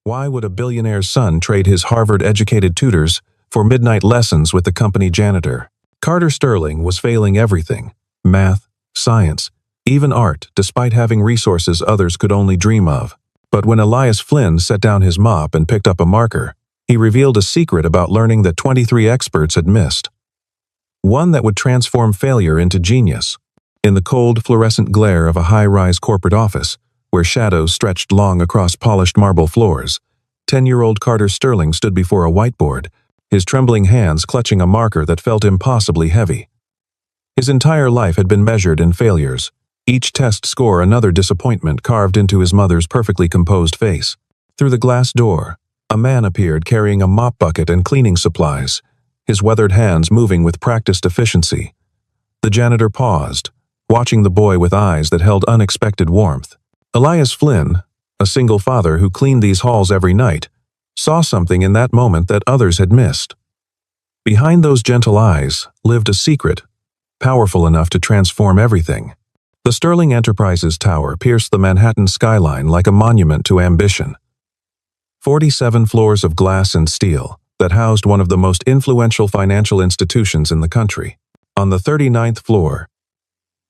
Why would a billionaire's son trade his Harvard-educated tutors for midnight lessons with the company janitor? Carter Sterling was failing everything: math, science, even art, despite having resources others could only dream of. But when Elias Flynn set down his mop and picked up a marker, he revealed a secret about learning that 23 experts had missed. One that would transform failure into genius. In the cold, fluorescent glare of a high-rise corporate office, where shadows stretched long across polished marble floors, 10-year-old Carter Sterling stood before a whiteboard, his trembling hands clutching a marker that felt impossibly heavy. His entire life had been measured in failures, each test score another disappointment carved into his mother's perfectly composed face. Through the glass door, a man appeared carrying a mop bucket and cleaning supplies, his weathered hands moving with practiced efficiency. The janitor paused, watching the boy with eyes that held unexpected warmth. Elias Flynn, a single father who cleaned these halls every night, saw something in that moment that others had missed. Behind those gentle eyes lived a secret, powerful enough to transform everything. The Sterling Enterprises Tower pierced the Manhattan skyline like a monument to ambition. 47 floors of glass and steel that housed one of the most influential financial institutions in the country. On the 39th floor,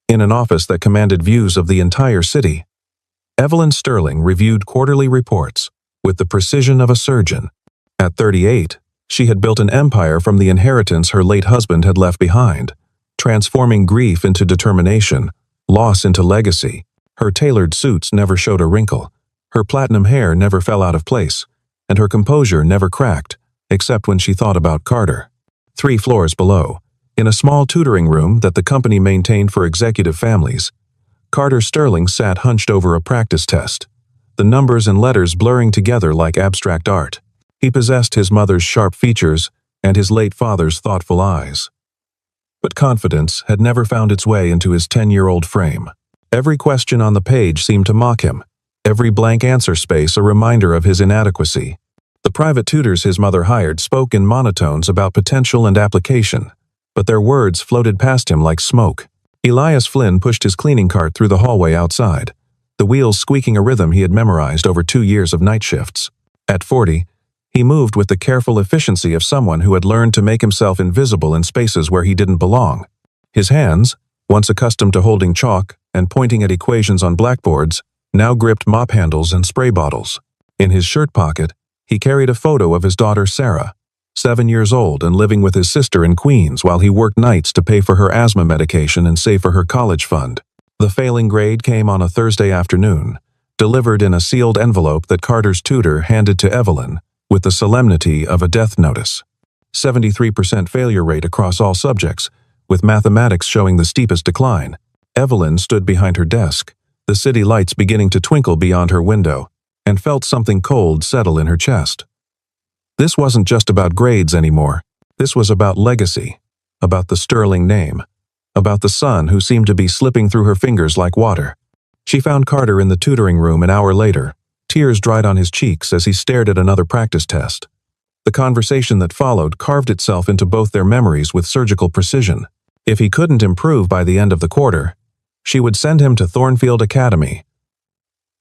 in an office that commanded views of the entire city, Evelyn Sterling reviewed quarterly reports with the precision of a surgeon. At 38, she had built an empire from the inheritance her late husband had left behind, transforming grief into determination, loss into legacy. Her tailored suits never showed a wrinkle, her platinum hair never fell out of place, and her composure never cracked, except when she thought about Carter. 3 floors below, in a small tutoring room that the company maintained for executive families, Carter Sterling sat hunched over a practice test, the numbers and letters blurring together like abstract art. He possessed his mother's sharp features and his late father's thoughtful eyes. But confidence had never found its way into his 10-year-old frame. Every question on the page seemed to mock him, every blank answer space a reminder of his inadequacy. The private tutors his mother hired spoke in monotones about potential and application, but their words floated past him like smoke. Elias Flynn pushed his cleaning cart through the hallway outside, the wheels squeaking a rhythm he had memorized over 2 years of night shifts. At 40, he moved with the careful efficiency of someone who had learned to make himself invisible in spaces where he didn't belong. His hands, once accustomed to holding chalk and pointing at equations on blackboards, now gripped mop handles and spray bottles. In his shirt pocket, he carried a photo of his daughter Sarah, 7 years old and living with his sister in Queens while he worked nights to pay for her asthma medication and save for her college fund. The failing grade came on a Thursday afternoon, delivered in a sealed envelope that Carter's tutor handed to Evelyn, with the solemnity of a death notice. 73% failure rate across all subjects, with mathematics showing the steepest decline. Evelyn stood behind her desk, the city lights beginning to twinkle beyond her window, and felt something cold settle in her chest. This wasn't just about grades anymore. This was about legacy, about the Sterling name, about the son who seemed to be slipping through her fingers like water. She found Carter in the tutoring room an hour later. Tears dried on his cheeks as he stared at another practice test. The conversation that followed carved itself into both their memories with surgical precision. If he couldn't improve by the end of the quarter, she would send him to Thornfield Academy,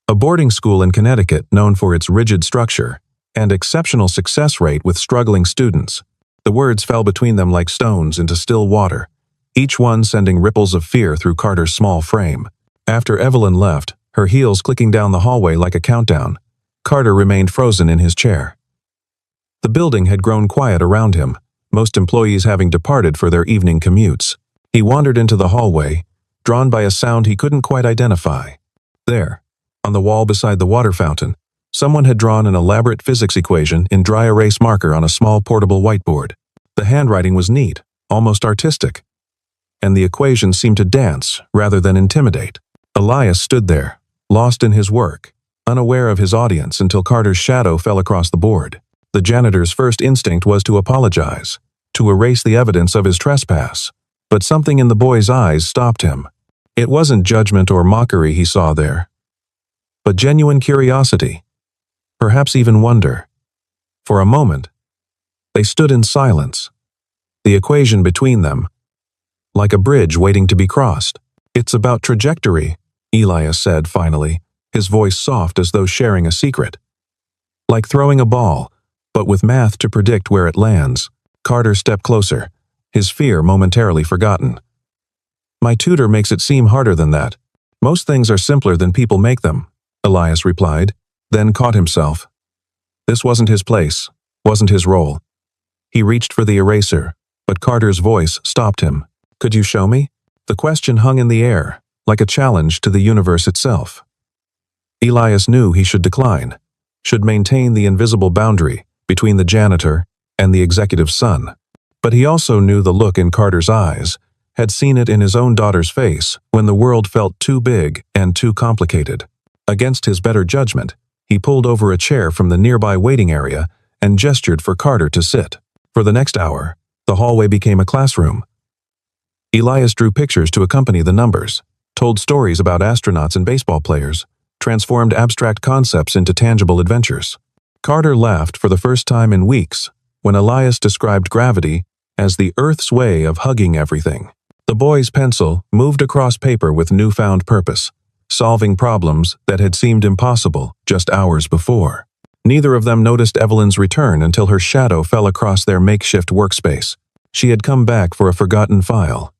a boarding school in Connecticut known for its rigid structure and exceptional success rate with struggling students. The words fell between them like stones into still water, each one sending ripples of fear through Carter's small frame. After Evelyn left, her heels clicking down the hallway like a countdown, Carter remained frozen in his chair. The building had grown quiet around him, most employees having departed for their evening commutes. He wandered into the hallway, drawn by a sound he couldn't quite identify. There, on the wall beside the water fountain, someone had drawn an elaborate physics equation in dry erase marker on a small portable whiteboard. The handwriting was neat, almost artistic, and the equation seemed to dance rather than intimidate. Elias stood there, lost in his work, unaware of his audience until Carter's shadow fell across the board. The janitor's first instinct was to apologize, to erase the evidence of his trespass, but something in the boy's eyes stopped him. It wasn't judgment or mockery he saw there, but genuine curiosity, perhaps even wonder. For a moment, they stood in silence, the equation between them, like a bridge waiting to be crossed. "It's about trajectory," Elias said finally, his voice soft as though sharing a secret. Like throwing a ball, but with math to predict where it lands. Carter stepped closer, his fear momentarily forgotten. My tutor makes it seem harder than that. Most things are simpler than people make them, Elias replied, then caught himself. This wasn't his place, wasn't his role. He reached for the eraser, but Carter's voice stopped him. Could you show me? The question hung in the air, like a challenge to the universe itself. Elias knew he should decline, should maintain the invisible boundary between the janitor and the executive's son. But he also knew the look in Carter's eyes, had seen it in his own daughter's face when the world felt too big and too complicated. Against his better judgment, he pulled over a chair from the nearby waiting area and gestured for Carter to sit. For the next hour, the hallway became a classroom. Elias drew pictures to accompany the numbers, told stories about astronauts and baseball players, transformed abstract concepts into tangible adventures. Carter laughed for the first time in weeks when Elias described gravity as the Earth's way of hugging everything. The boy's pencil moved across paper with newfound purpose, solving problems that had seemed impossible just hours before. Neither of them noticed Evelyn's return until her shadow fell across their makeshift workspace. She had come back for a forgotten file,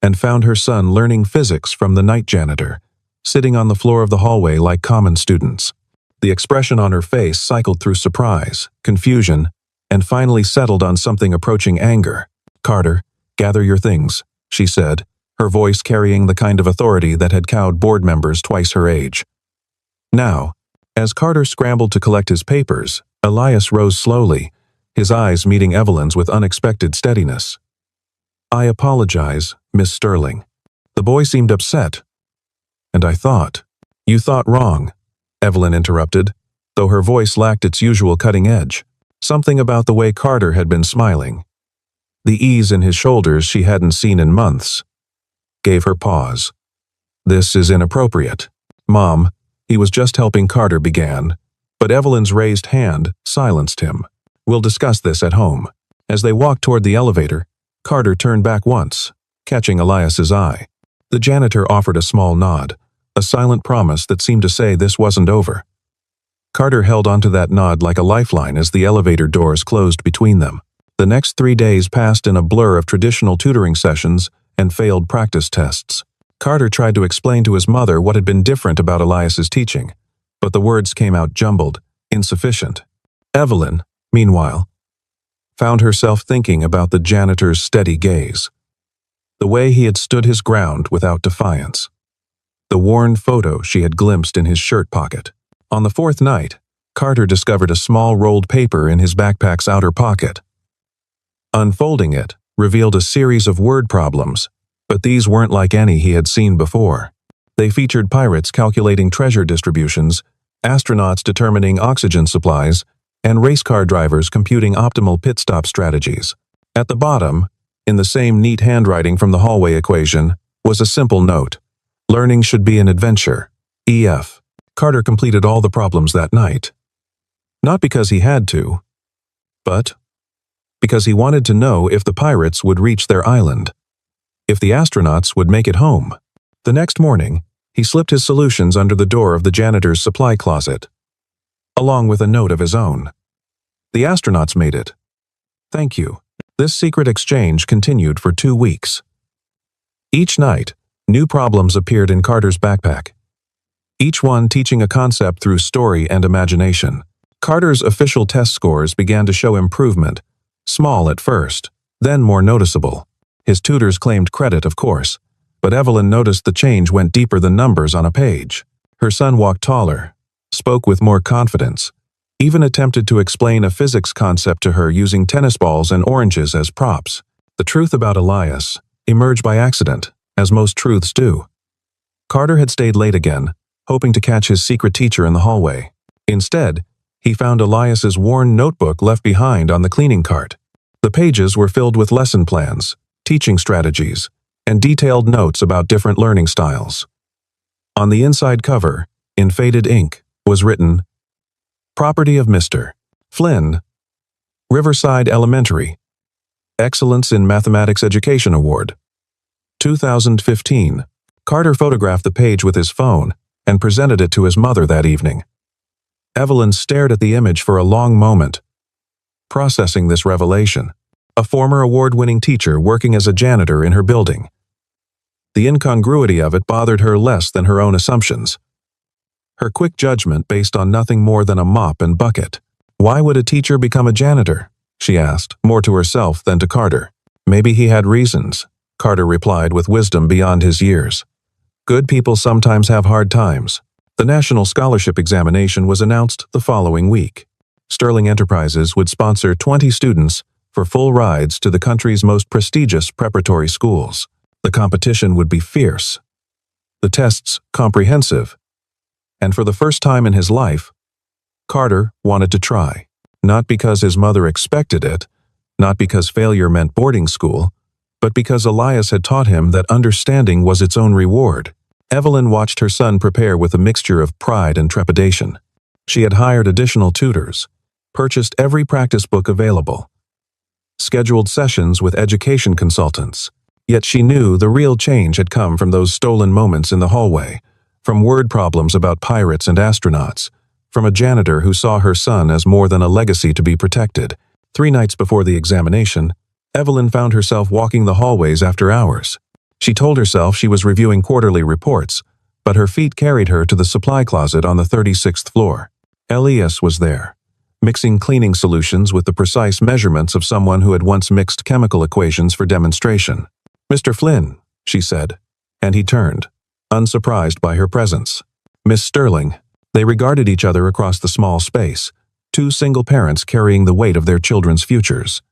and found her son learning physics from the night janitor, sitting on the floor of the hallway like common students. The expression on her face cycled through surprise, confusion, and finally settled on something approaching anger. Carter, gather your things, she said, her voice carrying the kind of authority that had cowed board members twice her age. Now, as Carter scrambled to collect his papers, Elias rose slowly, his eyes meeting Evelyn's with unexpected steadiness. I apologize, Miss Sterling. The boy seemed upset. And I thought. You thought wrong, Evelyn interrupted, though her voice lacked its usual cutting edge. Something about the way Carter had been smiling, the ease in his shoulders she hadn't seen in months, gave her pause. This is inappropriate. Mom, he was just helping Carter began, but Evelyn's raised hand silenced him. We'll discuss this at home. As they walked toward the elevator, Carter turned back once, catching Elias's eye. The janitor offered a small nod, a silent promise that seemed to say this wasn't over. Carter held onto that nod like a lifeline as the elevator doors closed between them. The next 3 days passed in a blur of traditional tutoring sessions and failed practice tests. Carter tried to explain to his mother what had been different about Elias's teaching, but the words came out jumbled, insufficient. Evelyn, meanwhile, found herself thinking about the janitor's steady gaze, the way he had stood his ground without defiance, the worn photo she had glimpsed in his shirt pocket. On the fourth night, Carter discovered a small rolled paper in his backpack's outer pocket. Unfolding it revealed a series of word problems, but these weren't like any he had seen before. They featured pirates calculating treasure distributions, astronauts determining oxygen supplies, and race car drivers computing optimal pit stop strategies. At the bottom, in the same neat handwriting from the hallway equation, was a simple note. Learning should be an adventure. EF. Carter completed all the problems that night. Not because he had to, but because he wanted to know if the pirates would reach their island, if the astronauts would make it home. The next morning, he slipped his solutions under the door of the janitor's supply closet, along with a note of his own. The astronauts made it. Thank you. This secret exchange continued for 2 weeks. Each night, new problems appeared in Carter's backpack, each one teaching a concept through story and imagination. Carter's official test scores began to show improvement, small at first, then more noticeable. His tutors claimed credit, of course, but Evelyn noticed the change went deeper than numbers on a page. Her son walked taller, spoke with more confidence, even attempted to explain a physics concept to her using tennis balls and oranges as props. The truth about Elias emerged by accident, as most truths do. Carter had stayed late again, hoping to catch his secret teacher in the hallway. Instead, he found Elias's worn notebook left behind on the cleaning cart. The pages were filled with lesson plans, teaching strategies, and detailed notes about different learning styles. On the inside cover, in faded ink, was written, Property of Mr. Flynn, Riverside Elementary, Excellence in Mathematics Education Award, 2015. Carter photographed the page with his phone and presented it to his mother that evening. Evelyn stared at the image for a long moment, processing this revelation. A former award-winning teacher working as a janitor in her building. The incongruity of it bothered her less than her own assumptions. Her quick judgment based on nothing more than a mop and bucket. Why would a teacher become a janitor? She asked, more to herself than to Carter. Maybe he had reasons, Carter replied with wisdom beyond his years. Good people sometimes have hard times. The national scholarship examination was announced the following week. Sterling Enterprises would sponsor 20 students for full rides to the country's most prestigious preparatory schools. The competition would be fierce. The tests comprehensive. And for the first time in his life, Carter wanted to try. Not because his mother expected it, not because failure meant boarding school, but because Elias had taught him that understanding was its own reward. Evelyn watched her son prepare with a mixture of pride and trepidation. She had hired additional tutors, purchased every practice book available, scheduled sessions with education consultants. Yet she knew the real change had come from those stolen moments in the hallway, from word problems about pirates and astronauts, from a janitor who saw her son as more than a legacy to be protected. 3 nights before the examination, Evelyn found herself walking the hallways after hours. She told herself she was reviewing quarterly reports, but her feet carried her to the supply closet on the 36th floor. Elias was there, mixing cleaning solutions with the precise measurements of someone who had once mixed chemical equations for demonstration. "Mr. Flynn," she said, and he turned, unsurprised by her presence. "Miss Sterling." They regarded each other across the small space, 2 single parents carrying the weight of their children's futures.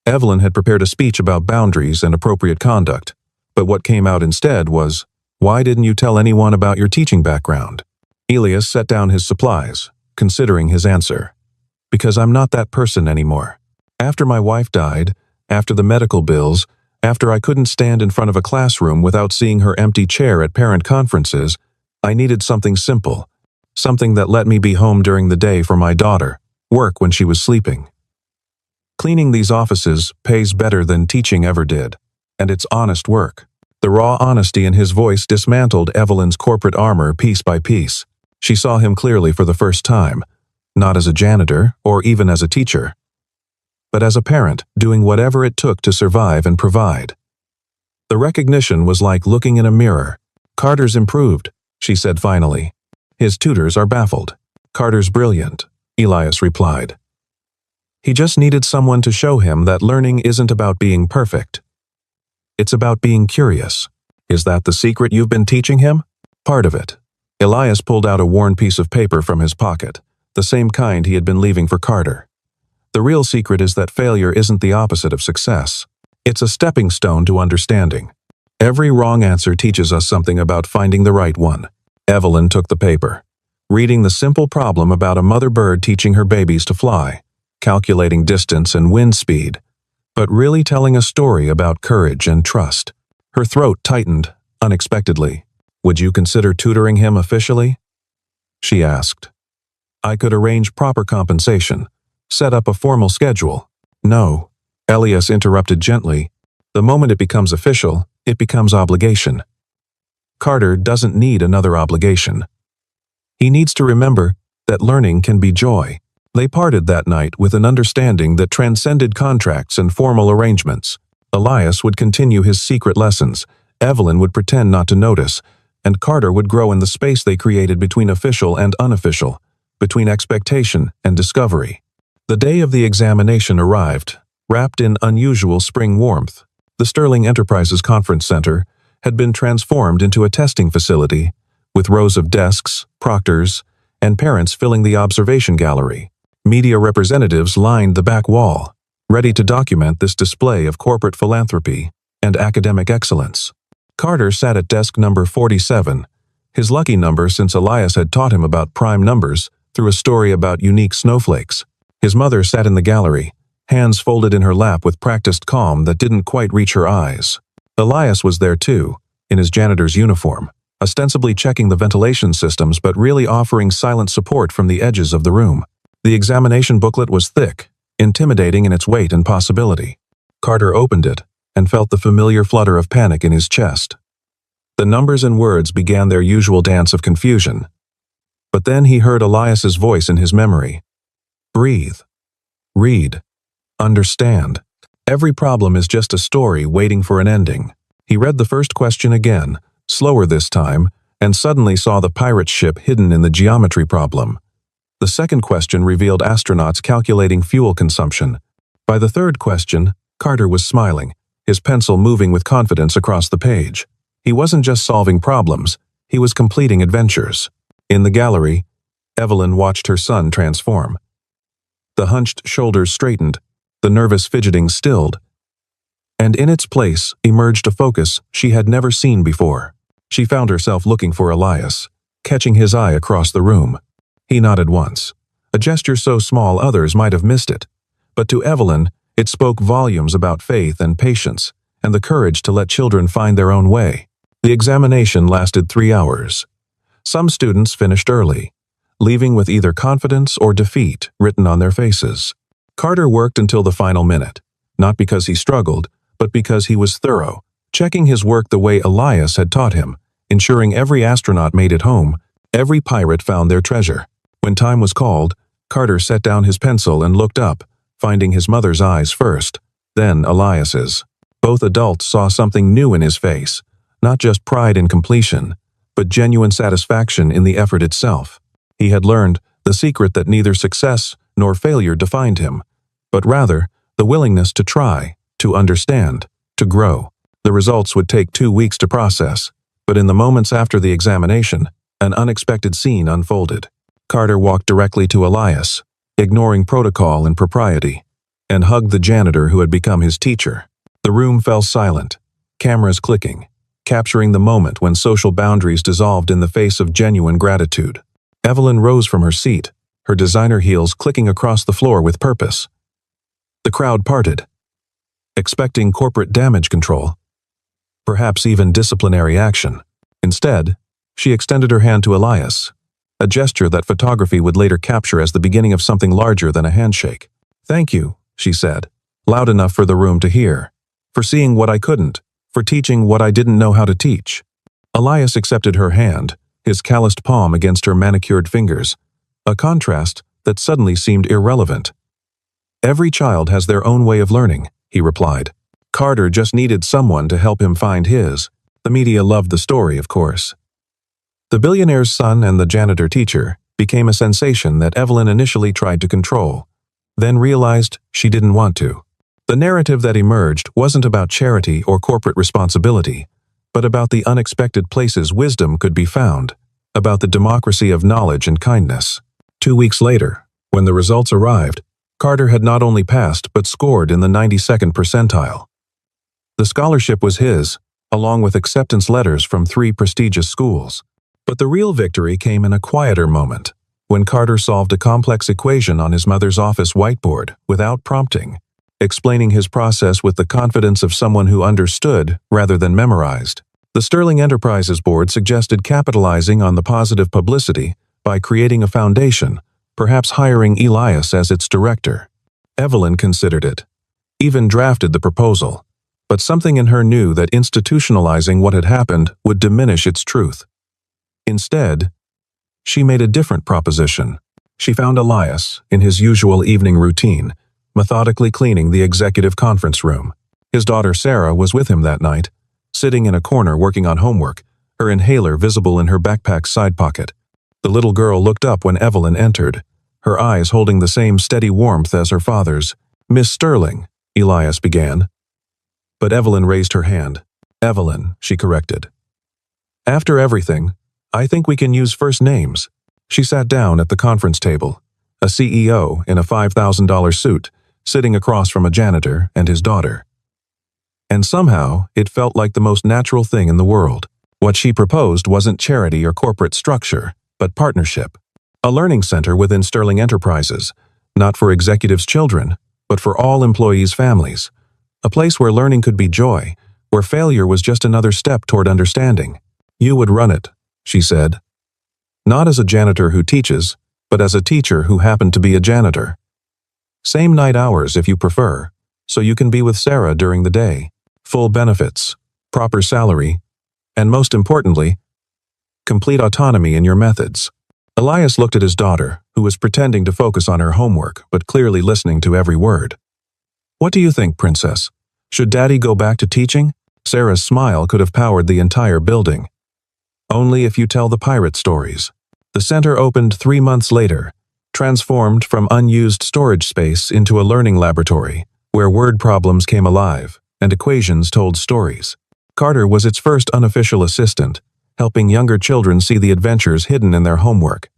Evelyn had prepared a speech about boundaries and appropriate conduct, but what came out instead was, "Why didn't you tell anyone about your teaching background?" Elias set down his supplies, considering his answer. "Because I'm not that person anymore. After my wife died, after the medical bills, after I couldn't stand in front of a classroom without seeing her empty chair at parent conferences, I needed something simple, something that let me be home during the day for my daughter, work when she was sleeping. Cleaning these offices pays better than teaching ever did, and it's honest work." The raw honesty in his voice dismantled Evelyn's corporate armor piece by piece. She saw him clearly for the first time, not as a janitor or even as a teacher, but as a parent doing whatever it took to survive and provide. The recognition was like looking in a mirror. "Carter's improved," she said finally. "His tutors are baffled." "Carter's brilliant," Elias replied. "He just needed someone to show him that learning isn't about being perfect. It's about being curious." "Is that the secret you've been teaching him?" "Part of it." Elias pulled out a worn piece of paper from his pocket, the same kind he had been leaving for Carter. "The real secret is that failure isn't the opposite of success. It's a stepping stone to understanding. Every wrong answer teaches us something about finding the right one." Evelyn took the paper, reading the simple problem about a mother bird teaching her babies to fly, calculating distance and wind speed, but really telling a story about courage and trust. Her throat tightened, unexpectedly. "Would you consider tutoring him officially?" she asked. "I could arrange proper compensation, set up a formal schedule." "No," Elias interrupted gently. "The moment it becomes official, it becomes obligation. Carter doesn't need another obligation. He needs to remember that learning can be joy." They parted that night with an understanding that transcended contracts and formal arrangements. Elias would continue his secret lessons, Evelyn would pretend not to notice, and Carter would grow in the space they created between official and unofficial, between expectation and discovery. The day of the examination arrived, wrapped in unusual spring warmth. The Sterling Enterprises Conference Center had been transformed into a testing facility, with rows of desks, proctors, and parents filling the observation gallery. Media representatives lined the back wall, ready to document this display of corporate philanthropy and academic excellence. Carter sat at desk number 47, his lucky number since Elias had taught him about prime numbers through a story about unique snowflakes. His mother sat in the gallery, hands folded in her lap with practiced calm that didn't quite reach her eyes. Elias was there too, in his janitor's uniform, ostensibly checking the ventilation systems but really offering silent support from the edges of the room. The examination booklet was thick, intimidating in its weight and possibility. Carter opened it and felt the familiar flutter of panic in his chest. The numbers and words began their usual dance of confusion. But then he heard Elias's voice in his memory. Breathe. Read. Understand. Every problem is just a story waiting for an ending. He read the first question again, slower this time, and suddenly saw the pirate ship hidden in the geometry problem. The second question revealed astronauts calculating fuel consumption. By the third question, Carter was smiling, his pencil moving with confidence across the page. He wasn't just solving problems, he was completing adventures. In the gallery, Evelyn watched her son transform. The hunched shoulders straightened, the nervous fidgeting stilled, and in its place emerged a focus she had never seen before. She found herself looking for Elias, catching his eye across the room. He nodded once, a gesture so small others might have missed it. But to Evelyn, it spoke volumes about faith and patience, and the courage to let children find their own way. The examination lasted 3 hours. Some students finished early, leaving with either confidence or defeat written on their faces. Carter worked until the final minute, not because he struggled, but because he was thorough, checking his work the way Elias had taught him, ensuring every astronaut made it home, every pirate found their treasure. When time was called, Carter set down his pencil and looked up, finding his mother's eyes first, then Elias's. Both adults saw something new in his face, not just pride in completion, but genuine satisfaction in the effort itself. He had learned the secret that neither success nor failure defined him, but rather the willingness to try, to understand, to grow. The results would take 2 weeks to process, but in the moments after the examination, an unexpected scene unfolded. Carter walked directly to Elias, ignoring protocol and propriety, and hugged the janitor who had become his teacher. The room fell silent, cameras clicking, capturing the moment when social boundaries dissolved in the face of genuine gratitude. Evelyn rose from her seat, her designer heels clicking across the floor with purpose. The crowd parted, expecting corporate damage control, perhaps even disciplinary action. Instead, she extended her hand to Elias, a gesture that photography would later capture as the beginning of something larger than a handshake. "Thank you," she said, loud enough for the room to hear, "for seeing what I couldn't, for teaching what I didn't know how to teach." Elias accepted her hand, his calloused palm against her manicured fingers, a contrast that suddenly seemed irrelevant. "Every child has their own way of learning," he replied. Carter just needed someone to help him find his. The media loved the story, of course. The billionaire's son and the janitor teacher became a sensation that Evelyn initially tried to control, then realized she didn't want to. The narrative that emerged wasn't about charity or corporate responsibility, but about the unexpected places wisdom could be found, about the democracy of knowledge and kindness. 2 weeks later, when the results arrived, Carter had not only passed but scored in the 92nd percentile. The scholarship was his, along with acceptance letters from 3 prestigious schools. But the real victory came in a quieter moment, when Carter solved a complex equation on his mother's office whiteboard without prompting, explaining his process with the confidence of someone who understood rather than memorized. The Sterling Enterprises board suggested capitalizing on the positive publicity by creating a foundation, perhaps hiring Elias as its director. Evelyn considered it, even drafted the proposal, but something in her knew that institutionalizing what had happened would diminish its truth. Instead, she made a different proposition. She found Elias, in his usual evening routine, methodically cleaning the executive conference room. His daughter Sarah was with him that night, sitting in a corner working on homework, her inhaler visible in her backpack's side pocket. The little girl looked up when Evelyn entered, her eyes holding the same steady warmth as her father's. "Miss Sterling," Elias began. But Evelyn raised her hand. "Evelyn," she corrected. "After everything, I think we can use first names." She sat down at the conference table, a CEO in a $5,000 suit, sitting across from a janitor and his daughter. And somehow, it felt like the most natural thing in the world. What she proposed wasn't charity or corporate structure, but partnership. A learning center within Sterling Enterprises, not for executives' children, but for all employees' families. A place where learning could be joy, where failure was just another step toward understanding. "You would run it," she said. "Not as a janitor who teaches, but as a teacher who happened to be a janitor. Same night hours if you prefer, so you can be with Sarah during the day. Full benefits, proper salary, and most importantly, complete autonomy in your methods." Elias looked at his daughter, who was pretending to focus on her homework but clearly listening to every word. "What do you think, Princess? Should Daddy go back to teaching?" Sarah's smile could have powered the entire building. "Only if you tell the pirate stories." The center opened 3 months later, transformed from unused storage space into a learning laboratory, where word problems came alive and equations told stories. Carter was its first unofficial assistant, helping younger children see the adventures hidden in their homework.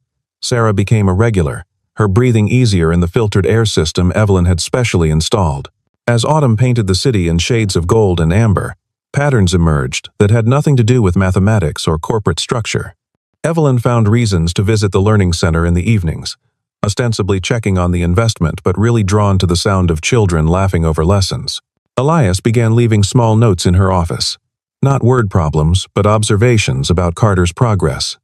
Sarah became a regular, her breathing easier in the filtered air system Evelyn had specially installed. As autumn painted the city in shades of gold and amber, patterns emerged that had nothing to do with mathematics or corporate structure. Evelyn found reasons to visit the learning center in the evenings, ostensibly checking on the investment but really drawn to the sound of children laughing over lessons. Elias began leaving small notes in her office. Not word problems, but observations about Carter's progress.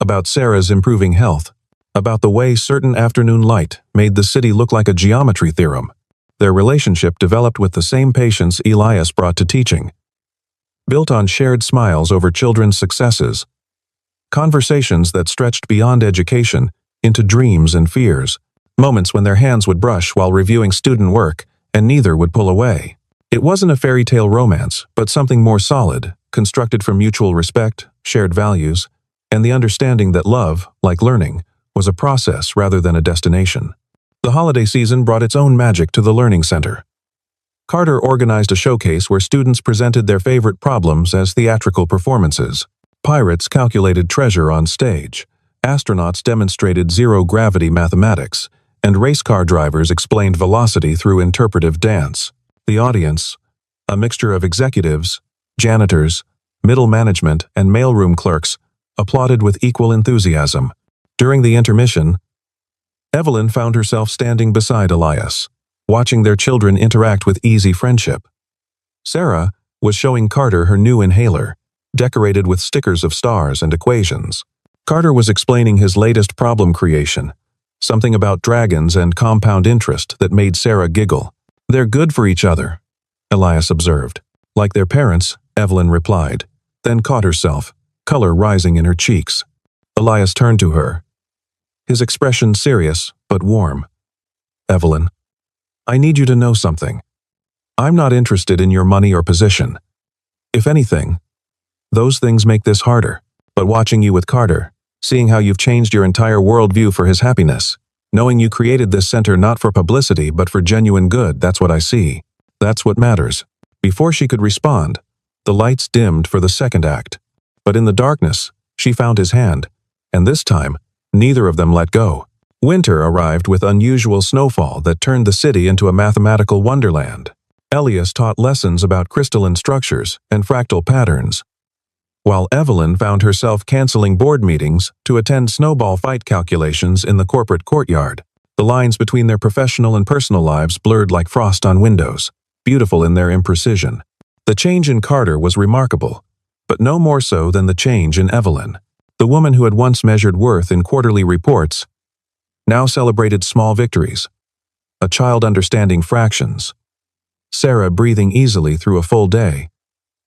About Sarah's improving health. About the way certain afternoon light made the city look like a geometry theorem. Their relationship developed with the same patience Elias brought to teaching. Built on shared smiles over children's successes. Conversations that stretched beyond education into dreams and fears. Moments when their hands would brush while reviewing student work, and neither would pull away. It wasn't a fairy tale romance, but something more solid, constructed from mutual respect, shared values, and the understanding that love, like learning, was a process rather than a destination. The holiday season brought its own magic to the Learning Center. Carter organized a showcase where students presented their favorite problems as theatrical performances. Pirates calculated treasure on stage, astronauts demonstrated zero-gravity mathematics, and race car drivers explained velocity through interpretive dance. The audience, a mixture of executives, janitors, middle management, and mailroom clerks, applauded with equal enthusiasm. During the intermission, Evelyn found herself standing beside Elias, watching their children interact with easy friendship. Sarah was showing Carter her new inhaler, decorated with stickers of stars and equations. Carter was explaining his latest problem creation, something about dragons and compound interest that made Sarah giggle. "They're good for each other," Elias observed. "Like their parents," Evelyn replied, then caught herself, color rising in her cheeks. Elias turned to her, his expression serious but warm. "Evelyn, I need you to know something. I'm not interested in your money or position. If anything, those things make this harder. But watching you with Carter, seeing how you've changed your entire worldview for his happiness, knowing you created this center not for publicity but for genuine good, that's what I see. That's what matters." Before she could respond, the lights dimmed for the second act. But in the darkness, she found his hand, and this time, neither of them let go. Winter arrived with unusual snowfall that turned the city into a mathematical wonderland. Elias taught lessons about crystalline structures and fractal patterns, while Evelyn found herself canceling board meetings to attend snowball fight calculations in the corporate courtyard. The lines between their professional and personal lives blurred like frost on windows, beautiful in their imprecision. The change in Carter was remarkable, but no more so than the change in Evelyn. The woman who had once measured worth in quarterly reports now celebrated small victories. A child understanding fractions. Sarah breathing easily through a full day.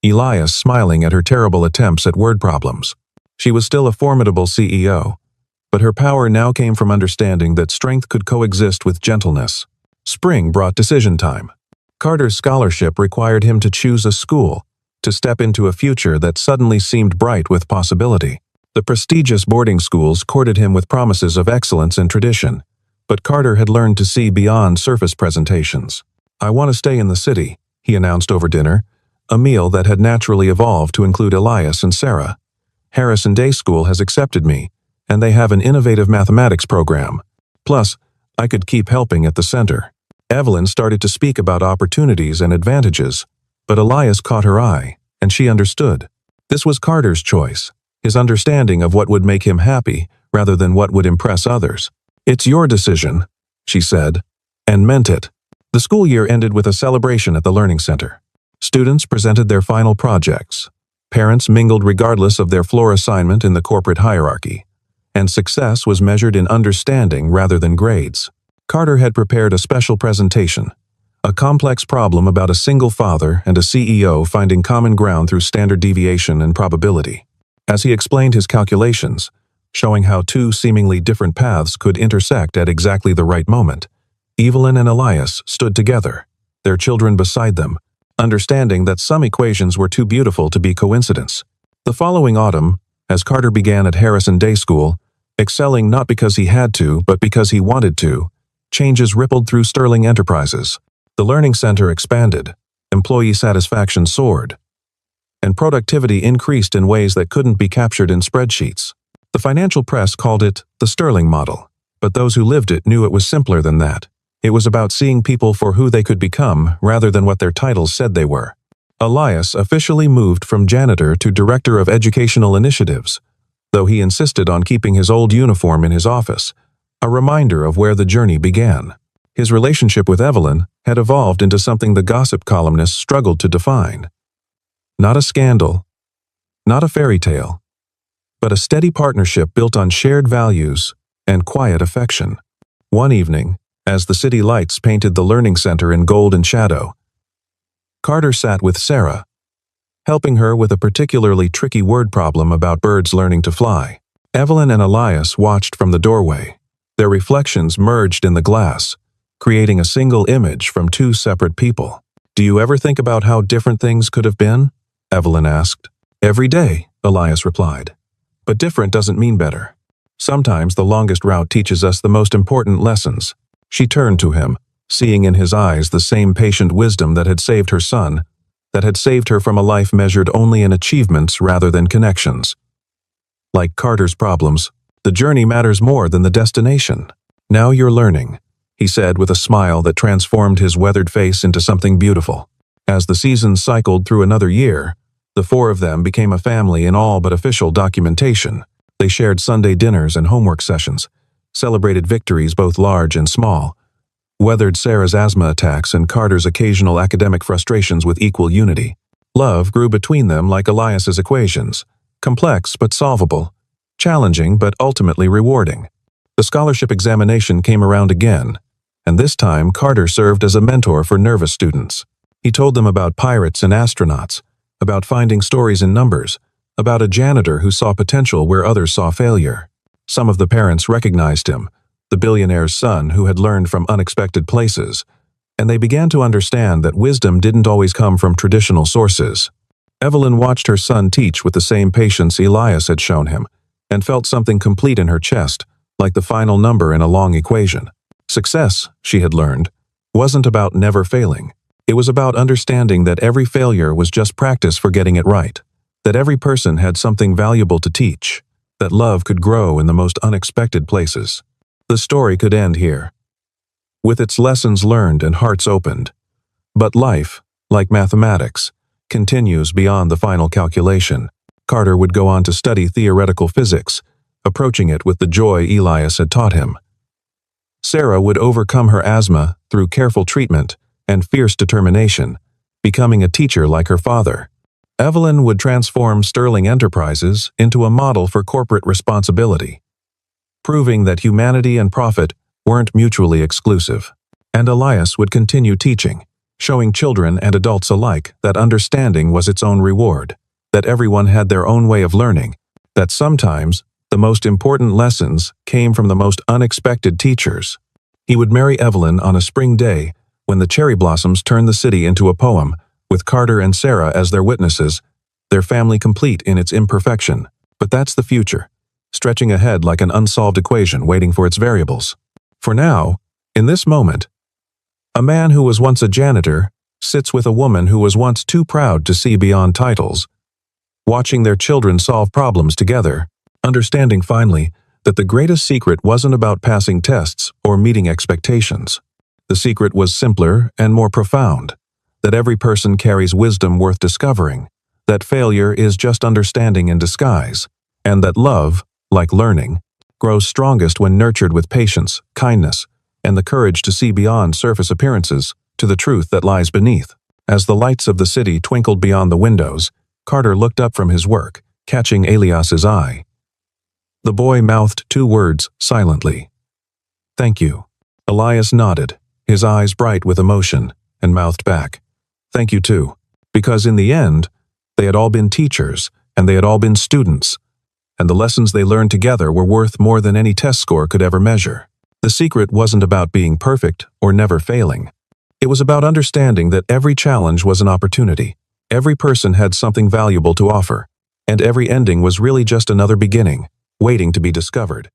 Elias smiling at her terrible attempts at word problems. She was still a formidable CEO, but her power now came from understanding that strength could coexist with gentleness. Spring brought decision time. Carter's scholarship required him to choose a school, to step into a future that suddenly seemed bright with possibility. The prestigious boarding schools courted him with promises of excellence and tradition, but Carter had learned to see beyond surface presentations. "I want to stay in the city," he announced over dinner, a meal that had naturally evolved to include Elias and Sarah. "Harrison Day School has accepted me, and they have an innovative mathematics program. Plus, I could keep helping at the center." Evelyn started to speak about opportunities and advantages, but Elias caught her eye, and she understood. This was Carter's choice, his understanding of what would make him happy rather than what would impress others. "It's your decision," she said, and meant it. The school year ended with a celebration at the Learning Center. Students presented their final projects. Parents mingled regardless of their floor assignment in the corporate hierarchy, and success was measured in understanding rather than grades. Carter had prepared a special presentation, a complex problem about a single father and a CEO finding common ground through standard deviation and probability. As he explained his calculations, showing how two seemingly different paths could intersect at exactly the right moment. Evelyn and Elias stood together, their children beside them, understanding that some equations were too beautiful to be coincidence. The following autumn, as Carter began at Harrison Day School, excelling not because he had to, but because he wanted to, changes rippled through Sterling Enterprises. The Learning Center expanded, employee satisfaction soared, and productivity increased in ways that couldn't be captured in spreadsheets. The financial press called it the Sterling model, but those who lived it knew it was simpler than that. It was about seeing people for who they could become rather than what their titles said they were. Elias officially moved from janitor to director of educational initiatives, though he insisted on keeping his old uniform in his office, a reminder of where the journey began. His relationship with Evelyn had evolved into something the gossip columnists struggled to define. Not a scandal, not a fairy tale, but a steady partnership built on shared values and quiet affection. One evening, as the city lights painted the Learning Center in golden shadow, Carter sat with Sarah, helping her with a particularly tricky word problem about birds learning to fly. Evelyn and Elias watched from the doorway. Their reflections merged in the glass, creating a single image from two separate people. "Do you ever think about how different things could have been?" Evelyn asked. "Every day," Elias replied. "But different doesn't mean better. Sometimes the longest route teaches us the most important lessons." She turned to him, seeing in his eyes the same patient wisdom that had saved her son, that had saved her from a life measured only in achievements rather than connections. Like Carter's problems, the journey matters more than the destination. "Now you're learning," he said with a smile that transformed his weathered face into something beautiful. As the seasons cycled through another year, the four of them became a family in all but official documentation. They shared Sunday dinners and homework sessions, celebrated victories both large and small, weathered Sarah's asthma attacks and Carter's occasional academic frustrations with equal unity. Love grew between them like Elias's equations, complex but solvable, challenging but ultimately rewarding. The scholarship examination came around again, and this time Carter served as a mentor for nervous students. He told them about pirates and astronauts, about finding stories in numbers, about a janitor who saw potential where others saw failure. Some of the parents recognized him, the billionaire's son who had learned from unexpected places, and they began to understand that wisdom didn't always come from traditional sources. Evelyn watched her son teach with the same patience Elias had shown him, and felt something complete in her chest, like the final number in a long equation. Success, she had learned, wasn't about never failing. It was about understanding that every failure was just practice for getting it right, that every person had something valuable to teach, that love could grow in the most unexpected places. The story could end here, with its lessons learned and hearts opened. But life, like mathematics, continues beyond the final calculation. Carter would go on to study theoretical physics, approaching it with the joy Elias had taught him. Sarah would overcome her asthma through careful treatment and fierce determination, becoming a teacher like her father. Evelyn would transform Sterling Enterprises into a model for corporate responsibility, proving that humanity and profit weren't mutually exclusive. And Elias would continue teaching, showing children and adults alike that understanding was its own reward, that everyone had their own way of learning, that sometimes the most important lessons came from the most unexpected teachers. He would marry Evelyn on a spring day when the cherry blossoms turned the city into a poem, with Carter and Sarah as their witnesses, their family complete in its imperfection. But that's the future, stretching ahead like an unsolved equation waiting for its variables. For now, in this moment, a man who was once a janitor sits with a woman who was once too proud to see beyond titles, watching their children solve problems together, understanding finally that the greatest secret wasn't about passing tests or meeting expectations. The secret was simpler and more profound, that every person carries wisdom worth discovering, that failure is just understanding in disguise, and that love, like learning, grows strongest when nurtured with patience, kindness, and the courage to see beyond surface appearances to the truth that lies beneath. As the lights of the city twinkled beyond the windows, Carter looked up from his work, catching Elias's eye. The boy mouthed two words silently. "Thank you." Elias nodded, his eyes bright with emotion, and mouthed back, "Thank you too." Because in the end, they had all been teachers, and they had all been students, and the lessons they learned together were worth more than any test score could ever measure. The secret wasn't about being perfect or never failing. It was about understanding that every challenge was an opportunity. Every person had something valuable to offer, and every ending was really just another beginning, waiting to be discovered.